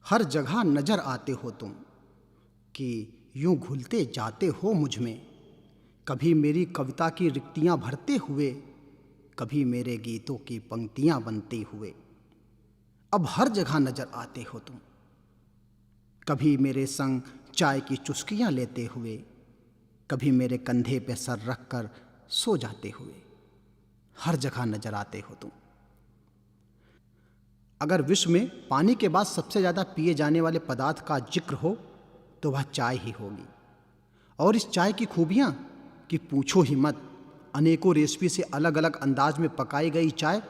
हर जगह नजर आते हो तुम कि यूं घुलते जाते हो मुझ में। कभी मेरी कविता की रिक्तियां भरते हुए, कभी मेरे गीतों की पंक्तियां बनते हुए। अब हर जगह नजर आते हो तुम, कभी मेरे संग चाय की चुस्कियां लेते हुए, कभी मेरे कंधे पे सर रख कर सो जाते हुए। हर जगह नजर आते हो तुम। अगर विश्व में पानी के बाद सबसे ज़्यादा पिए जाने वाले पदार्थ का जिक्र हो तो वह चाय ही होगी। और इस चाय की खूबियाँ कि पूछो ही मत। अनेकों रेसिपी से अलग अलग अंदाज में पकाई गई चाय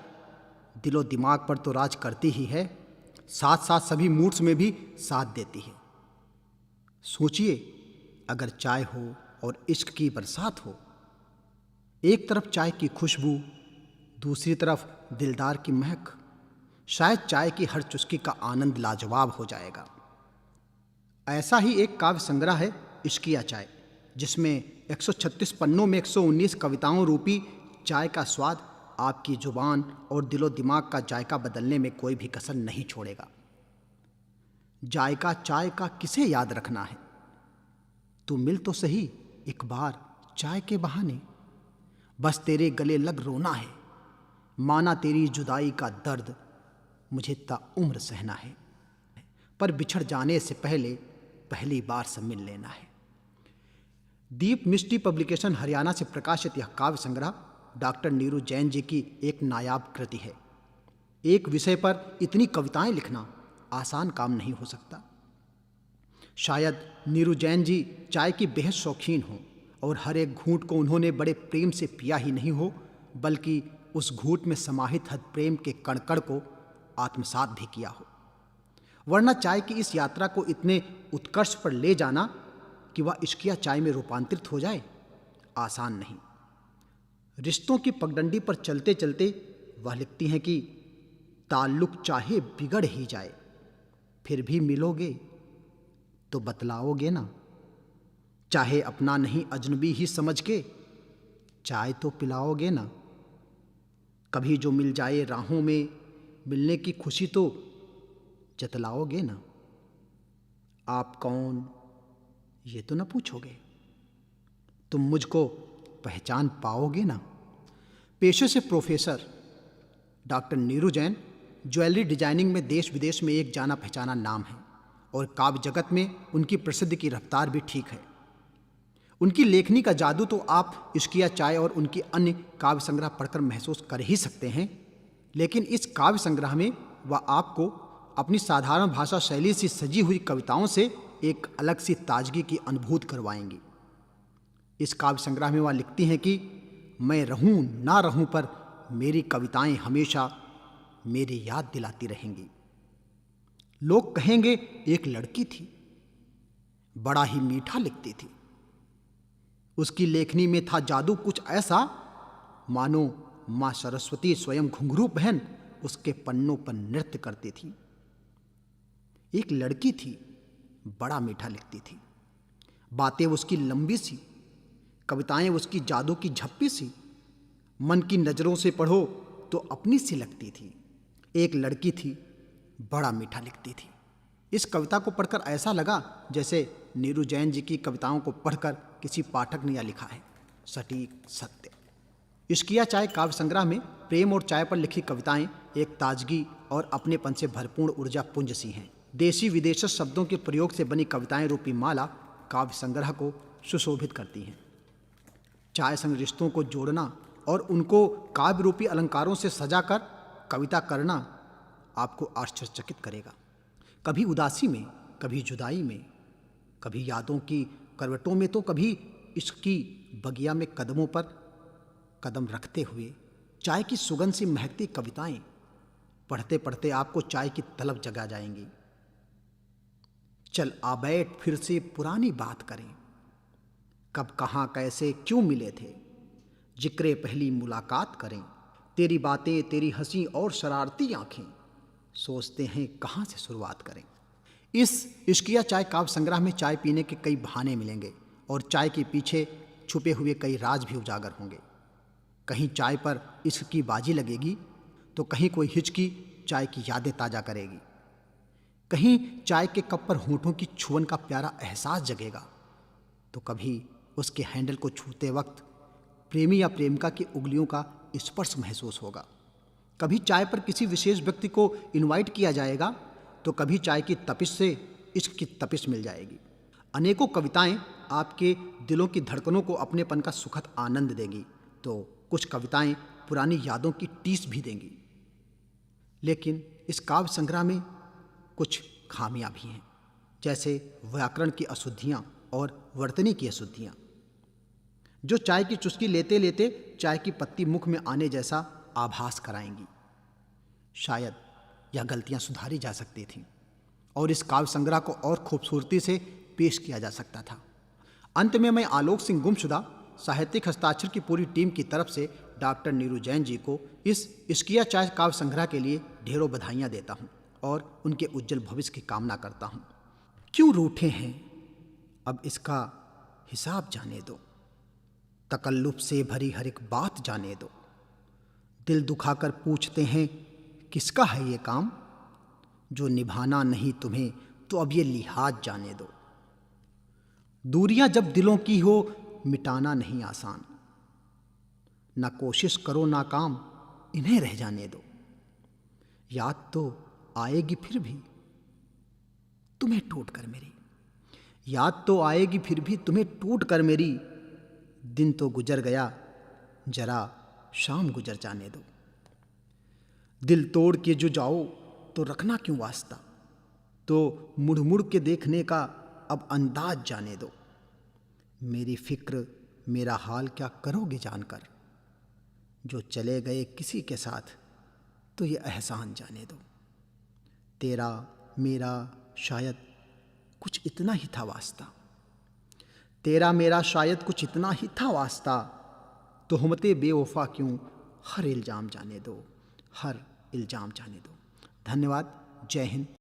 दिलो दिमाग पर तो राज करती ही है, साथ साथ सभी मूड्स में भी साथ देती है। सोचिए, अगर चाय हो और इश्क की बरसात हो, एक तरफ चाय की खुशबू, दूसरी तरफ दिलदार की महक, शायद चाय की हर चुस्की का आनंद लाजवाब हो जाएगा। ऐसा ही एक काव्य संग्रह है इश्किया चाय, जिसमें 136 पन्नों में 119 कविताओं रूपी चाय का स्वाद आपकी जुबान और दिलो दिमाग का जायका बदलने में कोई भी कसर नहीं छोड़ेगा। जायका चाय का किसे याद रखना है, तू मिल तो सही एक बार चाय के बहाने। बस तेरे गले लग रोना है, माना तेरी जुदाई का दर्द मुझे ताउम्र सहना है। पर बिछड़ जाने से पहले पहली बार से मिल लेना है। दीप मिस्ट्री पब्लिकेशन हरियाणा से प्रकाशित यह काव्य संग्रह डॉक्टर नीरू जैन जी की एक नायाब कृति है। एक विषय पर इतनी कविताएं लिखना आसान काम नहीं हो सकता। शायद नीरू जैन जी चाय की बेहद शौकीन हों और हर एक घूंट को उन्होंने बड़े प्रेम से पिया ही नहीं हो, बल्कि उस घूंट में समाहित हद प्रेम के कण-कण को आत्मसात भी किया हो। वरना चाय की इस यात्रा को इतने उत्कर्ष पर ले जाना कि वह इश्किया चाय में रूपांतरित हो जाए, आसान नहीं। रिश्तों की पगडंडी पर चलते चलते वह लिखती हैं कि ताल्लुक चाहे बिगड़ ही जाए, फिर भी मिलोगे तो बतलाओगे ना। चाहे अपना नहीं अजनबी ही समझ के चाय तो पिलाओगे ना। कभी जो मिल जाए राहों में, मिलने की खुशी तो जतलाओगे ना। आप कौन ये तो न पूछोगे, तुम मुझको पहचान पाओगे ना। पेशे से professor doctor Neeru Jain jewellery designing में देश विदेश में एक जाना पहचाना नाम है और काव्य जगत में उनकी प्रसिद्धि की रफ्तार भी ठीक है। उनकी लेखनी का जादू तो आप इश्किया चाय और उनकी अन्य काव्य संग्रह पढ़कर महसूस कर ही सकते हैं, लेकिन इस काव्य संग्रह में वह आपको अपनी साधारण भाषा शैली से सजी हुई कविताओं से एक अलग सी ताजगी की अनुभूति करवाएंगी। इस काव्य संग्रह में वह लिखती हैं कि मैं रहूं ना रहूं पर मेरी कविताएं हमेशा मेरी याद दिलाती रहेंगी। लोग कहेंगे एक लड़की थी, बड़ा ही मीठा लिखती थी। उसकी लेखनी में था जादू कुछ ऐसा, मानो माँ सरस्वती स्वयं घुंघरू पहन उसके पन्नों पर नृत्य करती थी। एक लड़की थी, बड़ा मीठा लिखती थी। बातें उसकी लंबी सी, कविताएं उसकी जादू की झप्पी सी, मन की नजरों से पढ़ो तो अपनी सी लगती थी। एक लड़की थी, बड़ा मीठा लिखती थी। इस कविता को पढ़कर ऐसा लगा जैसे नीरू जैन जी की कविताओं को पढ़कर किसी पाठक ने यह लिखा है, सटीक सत्य। इश्किया चाय काव्य संग्रह में प्रेम और चाय पर लिखी कविताएं एक ताजगी और अपनेपन से भरपूर ऊर्जा पुंज सी हैं। देशी विदेशी शब्दों के प्रयोग से बनी कविताएं रूपी माला काव्य संग्रह को सुशोभित करती हैं। चाय संग रिश्तों को जोड़ना और उनको काव्य रूपी अलंकारों से सजाकर कविता करना आपको आश्चर्यचकित करेगा। कभी उदासी में, कभी जुदाई में, कभी यादों की करवटों में, तो कभी इश्क की बगिया में कदमों पर कदम रखते हुए चाय की सुगंध से महकती कविताएं पढ़ते पढ़ते आपको चाय की तलब जगा जाएंगी। चल आ बैठ फिर से पुरानी बात करें, कब कहाँ कैसे क्यों मिले थे, जिक्रे पहली मुलाकात करें। तेरी बातें, तेरी हंसी और शरारती आंखें, सोचते हैं कहाँ से शुरुआत करें। इस इश्किया चाय काव्य संग्रह में चाय पीने के कई बहाने मिलेंगे और चाय के पीछे छुपे हुए कई राज भी उजागर होंगे। कहीं चाय पर इश्क की बाजी लगेगी तो कहीं कोई हिचकी चाय की यादें ताज़ा करेगी। कहीं चाय के कप पर होठों की छुअन का प्यारा एहसास जगेगा, तो कभी उसके हैंडल को छूते वक्त प्रेमी या प्रेमिका की उंगलियों का स्पर्श महसूस होगा। कभी चाय पर किसी विशेष व्यक्ति को इनवाइट किया जाएगा, तो कभी चाय की तपिश से इश्क की तपिश मिल जाएगी। अनेकों कविताएं आपके दिलों की धड़कनों को अपनेपन का सुखद आनंद देंगी, तो कुछ कविताएं पुरानी यादों की टीस भी देंगी। लेकिन इस काव्य संग्रह में कुछ खामियां भी हैं, जैसे व्याकरण की अशुद्धियां और वर्तनी की अशुद्धियां, जो चाय की चुस्की लेते लेते चाय की पत्ती मुख में आने जैसा आभास कराएंगी। शायद यह गलतियां सुधारी जा सकती थीं और इस काव्य संग्रह को और खूबसूरती से पेश किया जा सकता था। अंत में मैं आलोक सिंह गुमशुदा साहित्यिक हस्ताक्षर की पूरी टीम की तरफ से डॉक्टर नीरू जैन जी को इस इश्किया चाय काव्य संग्रह के लिए ढेरों बधाइयाँ देता हूँ और उनके उज्जवल भविष्य की कामना करता हूँ। क्यों रूठे हैं, अब इसका हिसाब जाने दो, तकल्लुफ से भरी हर एक बात जाने दो। दिल दुखाकर पूछते हैं किसका है ये काम, जो निभाना नहीं तुम्हें तो अब ये लिहाज जाने दो। दूरियां जब दिलों की हो मिटाना नहीं आसान, ना कोशिश करो ना काम इन्हें रह जाने दो। याद तो आएगी फिर भी तुम्हें टूट कर मेरी, याद तो आएगी फिर भी तुम्हें टूट कर मेरी। दिन तो गुजर गया जरा शाम गुजर जाने दो। दिल तोड़ के जो जाओ तो रखना क्यों वास्ता, तो मुड़ मुड़ के देखने का अब अंदाज जाने दो। मेरी फिक्र मेरा हाल क्या करोगे जानकर, जो चले गए किसी के साथ तो ये एहसान जाने दो। तेरा मेरा शायद कुछ इतना ही था वास्ता, तेरा मेरा शायद कुछ इतना ही था वास्ता। तोहमते बेवफा क्यों हर इल्ज़ाम जाने दो, हर इल्ज़ाम जाने दो। धन्यवाद। जय हिंद।